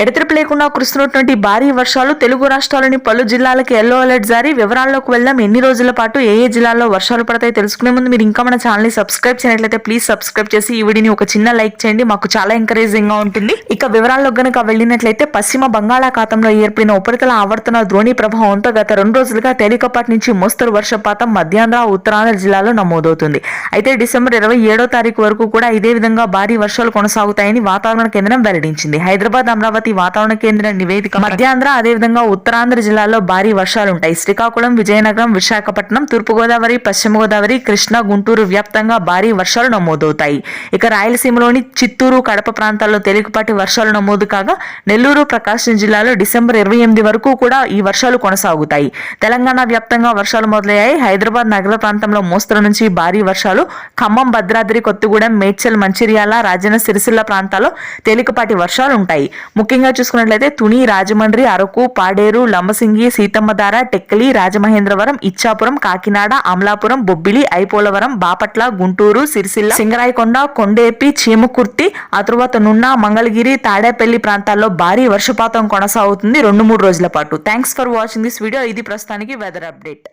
ఎడతెరిపి లేకుండా కురుస్తున్నటువంటి భారీ వర్షాలు తెలుగు రాష్ట్రాల్లోని పలు జిల్లాలకు ఎల్లో అలర్ట్ జారీ. వివరాల్లోకి వెళ్దాం. ఎన్ని రోజుల పాటు ఏ జిల్లాల్లో వర్షాలు పడతాయి తెలుసుకునే ముందు మీరు ఇంకా మన ఛానల్ ని సబ్స్క్రైబ్ చేయనట్లయితే ప్లీజ్ సబ్స్క్రైబ్ చేసి ఈ వీడియోని ఒక చిన్న లైక్ చేయండి, మాకు చాలా ఎంకరేజింగ్ గా ఉంటుంది. ఇక వివరాల్లోకి గనుక వెళ్ళినట్లయితే పశ్చిమ బంగాళాఖాతంలో ఏర్పడిన ఉపరితల ఆవర్తన ద్రోణి ప్రభావంతో గత 2 రోజులుగా తేలికపాటి నుంచి మోస్తరు వర్షపాతం మధ్యాంధ్ర, ఉత్తరాంధ్ర జిల్లాలో నమోదవుతుంది. అయితే డిసెంబర్ 27వ తారీఖు వరకు కూడా ఇదే విధంగా భారీ వర్షాలు కొనసాగుతాయని వాతావరణ కేంద్రం వెల్లడించింది. హైదరాబాద్, అమరావతి వాతావరణ కేంద్ర నివేదిక మధ్యాంధ్ర అదేవిధంగా ఉత్తరాంధ్ర జిల్లాల్లో భారీ వర్షాలుంటాయి. శ్రీకాకుళం, విజయనగరం, విశాఖపట్నం, తూర్పుగోదావరి, పశ్చిమ గోదావరి, కృష్ణా, గుంటూరు వ్యాప్తంగా భారీ వర్షాలు నమోదవుతాయి. ఇక రాయలసీమలోని చిత్తూరు, కడప ప్రాంతాల్లో తేలికపాటి వర్షాలు నమోదు కాగా నెల్లూరు, ప్రకాశం జిల్లాలో డిసెంబర్ 28 వరకు కూడా ఈ వర్షాలు కొనసాగుతాయి. తెలంగాణ వ్యాప్తంగా వర్షాలు మొదలయ్యాయి. హైదరాబాద్ నగర ప్రాంతంలో మోస్తరు నుంచి భారీ వర్షాలు, ఖమ్మం, భద్రాద్రి కొత్తగూడెం, మేడ్చల్, మంచిర్యాల, రాజన్న సిరిసిల్ల ప్రాంతాల్లో తేలికపాటి వర్షాలు ఉంటాయి. ముఖ్యంగా చూసుకున్నట్లయితే తుని, రాజమండ్రి, అరకు, పాడేరు, లంబసింగి, సీతమ్మధార, టెక్కలి, రాజమహేంద్రవరం, ఇచ్చాపురం, కాకినాడ, అమలాపురం, బొబ్బిలి, ఐపోలవరం, బాపట్ల, గుంటూరు, సిరిసిల్ల, సింగరాయకొండ, కొండేపి, చీమకుర్తి, ఆ తరువాత నున్న, మంగళగిరి, తాడేపల్లి ప్రాంతాల్లో భారీ వర్షపాతం కొనసాగుతుంది 2-3 రోజుల పాటు. Thanks for watching this video. ఇది ప్రస్తుతానికి వెదర్ అప్డేట్.